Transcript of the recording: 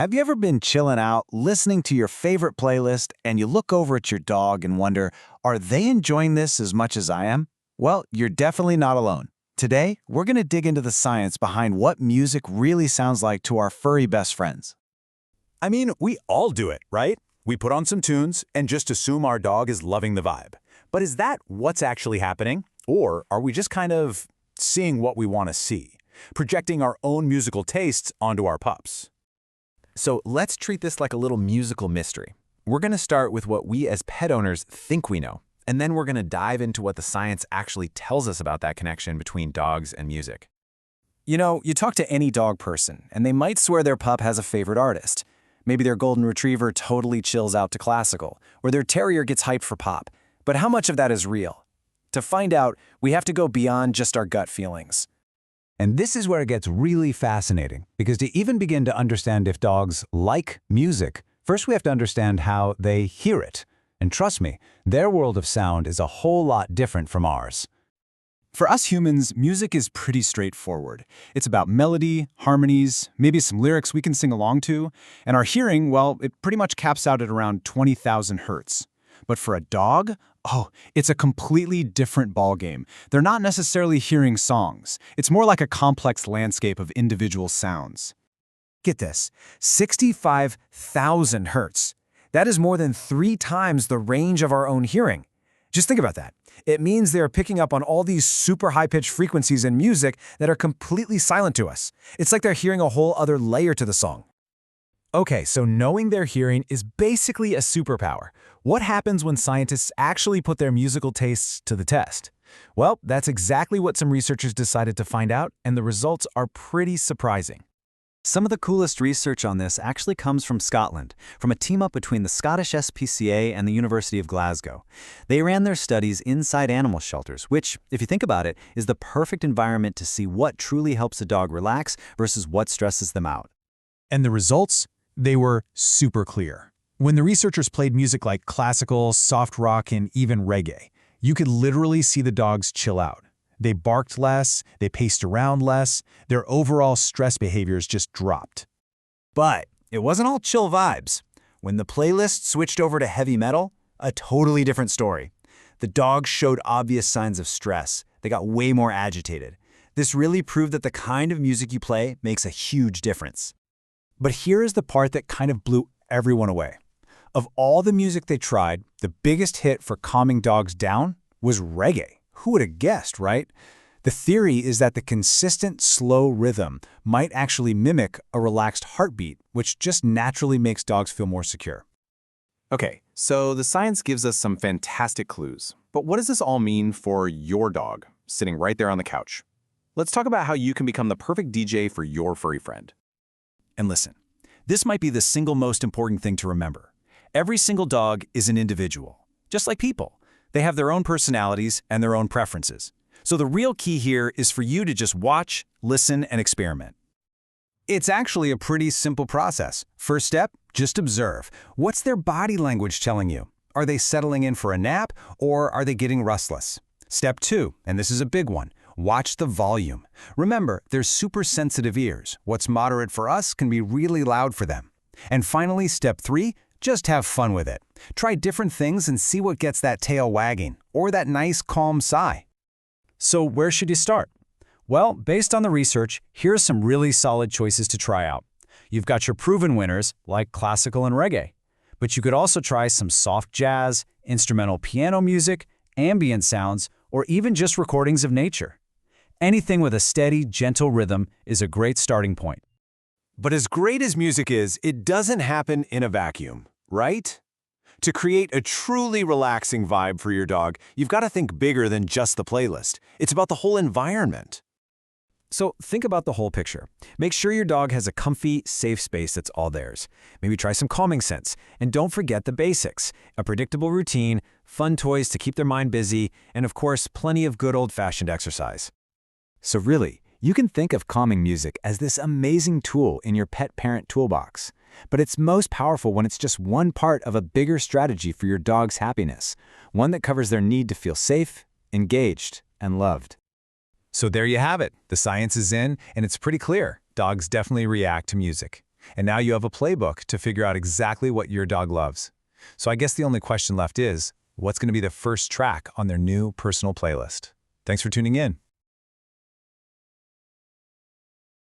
Have you ever been chilling out, listening to your favorite playlist, and you look over at your dog and wonder, are they enjoying this as much as I am? Well, you're definitely not alone. Today, we're going to dig into the science behind what music really sounds like to our furry best friends. I mean, we all do it, right? We put on some tunes and just assume our dog is loving the vibe. But is that what's actually happening? Or are we just kind of seeing what we want to see, projecting our own musical tastes onto our pups? So let's treat this like a little musical mystery. We're going to start with what we as pet owners think we know, and then we're going to dive into what the science actually tells us about that connection between dogs and music. You know, you talk to any dog person, and they might swear their pup has a favorite artist. Maybe their golden retriever totally chills out to classical, or their terrier gets hyped for pop. But how much of that is real? To find out, we have to go beyond just our gut feelings. And this is where it gets really fascinating, because to even begin to understand if dogs like music, first we have to understand how they hear it. And trust me, their world of sound is a whole lot different from ours. For us humans, music is pretty straightforward. It's about melody, harmonies, maybe some lyrics we can sing along to, and our hearing, well, it pretty much caps out at around 20,000 hertz. But for a dog, it's a completely different ballgame. They're not necessarily hearing songs. It's more like a complex landscape of individual sounds. Get this, 65,000 hertz. That is more than 3 times the range of our own hearing. Just think about that. It means they're picking up on all these super high-pitched frequencies in music that are completely silent to us. It's like they're hearing a whole other layer to the song. Okay, so knowing their hearing is basically a superpower. What happens when scientists actually put their musical tastes to the test? Well, that's exactly what some researchers decided to find out, and the results are pretty surprising. Some of the coolest research on this actually comes from Scotland, from a team-up between the Scottish SPCA and the University of Glasgow. They ran their studies inside animal shelters, which, if you think about it, is the perfect environment to see what truly helps a dog relax versus what stresses them out. And the results? They were super clear. When the researchers played music like classical, soft rock, and even reggae, you could literally see the dogs chill out. They barked less, they paced around less, their overall stress behaviors just dropped. But it wasn't all chill vibes. When the playlist switched over to heavy metal, a totally different story. The dogs showed obvious signs of stress. They got way more agitated. This really proved that the kind of music you play makes a huge difference. But here is the part that kind of blew everyone away. Of all the music they tried, the biggest hit for calming dogs down was reggae. Who would have guessed, right? The theory is that the consistent, slow rhythm might actually mimic a relaxed heartbeat, which just naturally makes dogs feel more secure. Okay, so the science gives us some fantastic clues. But what does this all mean for your dog, sitting right there on the couch? Let's talk about how you can become the perfect DJ for your furry friend. And listen, this might be the single most important thing to remember. Every single dog is an individual, just like people. They have their own personalities and their own preferences. So the real key here is for you to just watch, listen, and experiment. It's actually a pretty simple process. First step, just observe. What's their body language telling you? Are they settling in for a nap, or are they getting restless? Step 2, and this is a big one, watch the volume. Remember, they're super sensitive ears. What's moderate for us can be really loud for them. And finally, step 3, just have fun with it. Try different things and see what gets that tail wagging, or that nice, calm sigh. So where should you start? Well, based on the research, here are some really solid choices to try out. You've got your proven winners, like classical and reggae. But you could also try some soft jazz, instrumental piano music, ambient sounds, or even just recordings of nature. Anything with a steady, gentle rhythm is a great starting point. But as great as music is, it doesn't happen in a vacuum, right? To create a truly relaxing vibe for your dog, you've got to think bigger than just the playlist. It's about the whole environment. So think about the whole picture. Make sure your dog has a comfy, safe space that's all theirs. Maybe try some calming scents. And don't forget the basics. A predictable routine, fun toys to keep their mind busy, and of course, plenty of good old-fashioned exercise. So really, you can think of calming music as this amazing tool in your pet-parent toolbox. But it's most powerful when it's just one part of a bigger strategy for your dog's happiness, one that covers their need to feel safe, engaged, and loved. So there you have it. The science is in, and it's pretty clear. Dogs definitely react to music. And now you have a playbook to figure out exactly what your dog loves. So I guess the only question left is, what's going to be the first track on their new personal playlist? Thanks for tuning in.